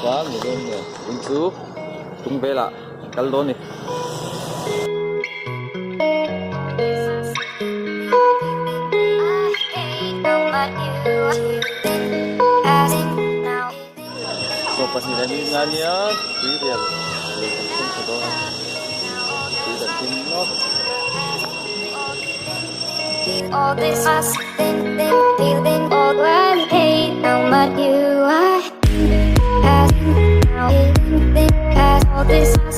quá người luôn nhỉ ứng chú tung về là cắn luôn đi so pas ni lagi nganya di dia le kan satu di dan tim no all this us feeling all when hate how much you are as now as all this us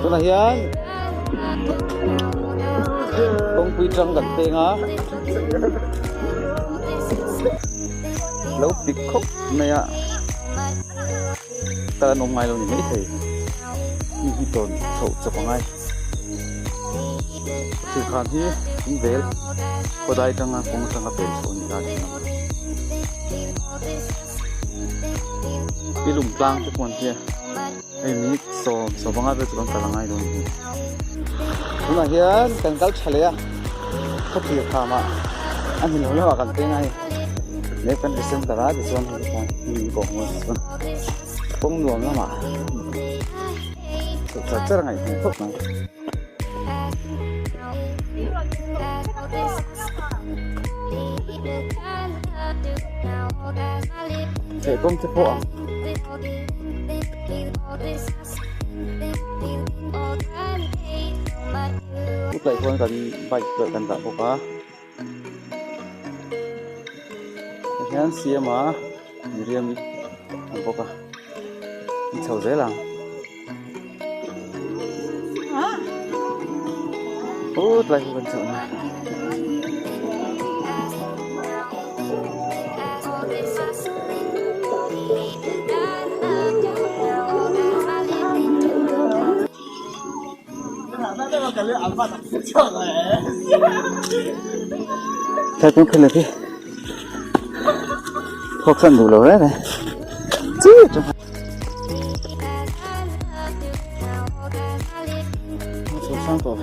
tu lah hian công quy trăng gần tê ngá lâu bị khóc này ạ ta nông mai lâu như thế thì đi tồn thổ cho bằng ai thì khán hi cũng về có đại trăng cũng trăng bên số như thế này đi lùng tang cái con kia em nghĩ so bằng ai về cho bằng ai luôn nhưng mà hiện cần cao chả lẽ không chịu tham à anh nhìn nó là gần thế này nếu cần đi xem cả đó thì cho anh thấy nhìn cũng ngon không nuông lắm mà thật rất là ngày hạnh phúc này thể công thức hộ lúc này con cần bạch đợi cần tạo phục á hiện xia mà riêng đi ăn phục á chầu dễ làm út lại con chậu này thấy cũng khá là thế học sẵn đủ lâu đấy này chứ trong số sang rồi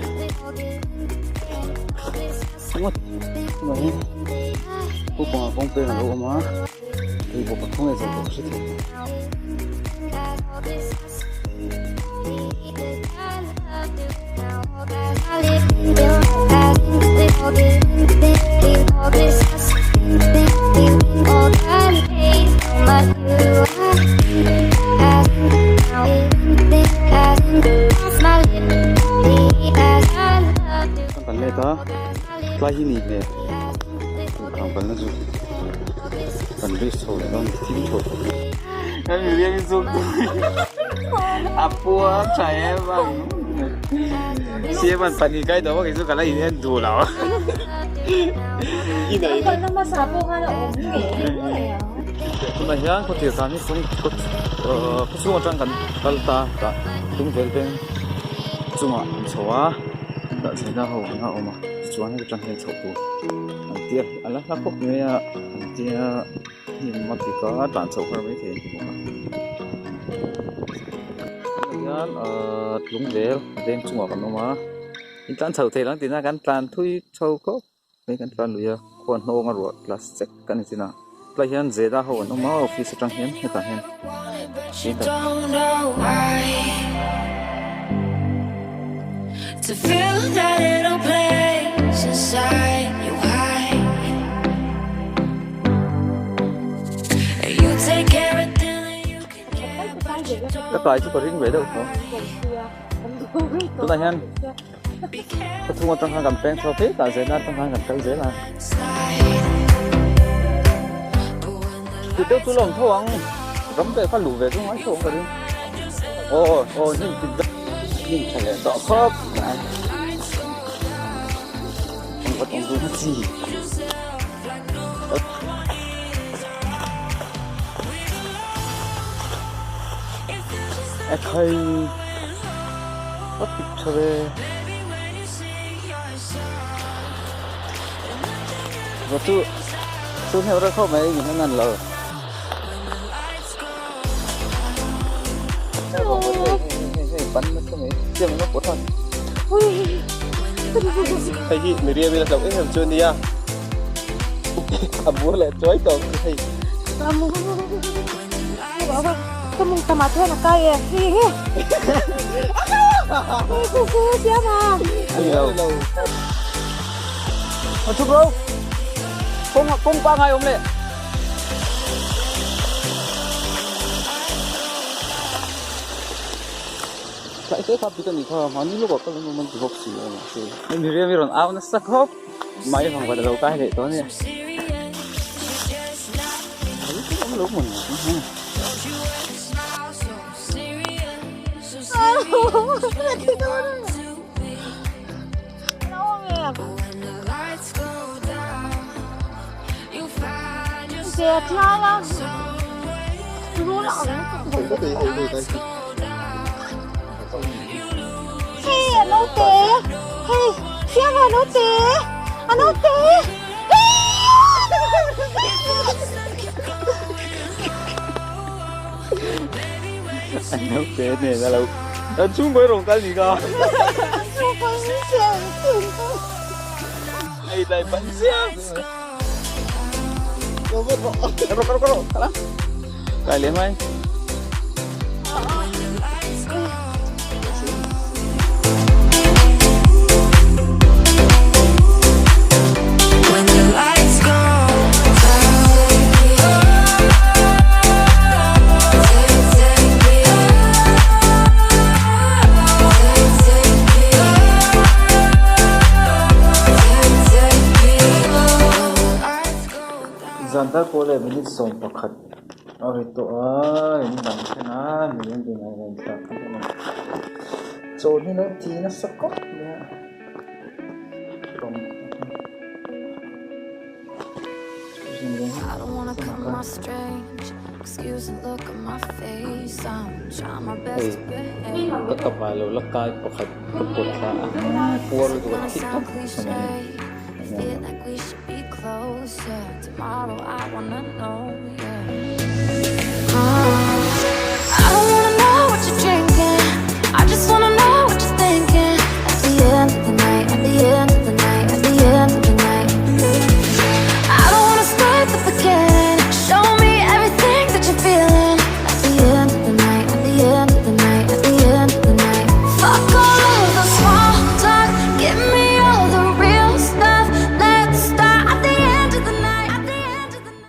không mất rồi cô còn con tên là đâu mà thì bộ không hề dùng được sự thật con này đó lại hình này không cần nó dùng cần biết số nó tím thôi em riêng dùng apa saya bang siapa tadi kai đó cái số cái này anh đủ lão ini kalau nama sapo kan om ni kuna hian ko tir kami sung ko sung atang kan kalta ta tung vel ben chunga chowa da chena ho na oma chuan cái trang hiện chhopu an tia ala la khop ne ya an tia nim ma ti ka tan chho khar mai the hian lung vel den chunga kan oma in tan chho the lang tina kan tan thui chho ko mai kan tan luya khon ho nga ro plastic kan sina lại hiện dễ ho nó máu office trang hiện hết cả hiện to feel that little place inside you hide and you take everything that you can get các loại chứ có riêng về đâu không chúng ta hiện có thu một trong hàng cầm pen cho phép cả dễ ra trong hàng cầm cây dễ là từ tiêu chú lòng thô ăn gắm về phát lũ về trong máy thô rồi đi nhưng phải là đỏ khớp này không có trong cái gì hay bắt kịp cho về và tôi theo ra không mấy những cái ngàn lờ bắn nó cái mấy tiêm nó có thật thầy gì người đi bây giờ ít hơn chưa đi à mua lại chói còn thầy Sa mathe na kaya. Hihi. Siapa? Hello. Mà chúc đâu? Không qua ngày hôm nay. Tại sao tháp kita ni kah? Mani lu kau kalau memang tibok sih. Ini dia miron. Aku nak sakop. Mai hang pada lau kah itu ni. Itu kamu lu mana? Kìa cha lắm. Rú lọ đấy. Hey, ano te? Hey, siapa ano te? Ano te? Anh nấu thế này ra lâu. Nó chung với rồng cái gì cơ? Đây đây bánh xiếc. Karo. Kalah. Kali mai. When the lights go Zanda ko le minit som pakhat. Oi to ai ni dang khana million din ai ren ta khana. So ni no ti na sakop ya. I don't wanna come off strange. Excuse the look on my face. I'm trying my best to behave. Kakapalo lakay pakhat kapot sa puro do Gonna sound tiktok. cliche. I feel like we should be closer. Tomorrow I wanna know, yeah.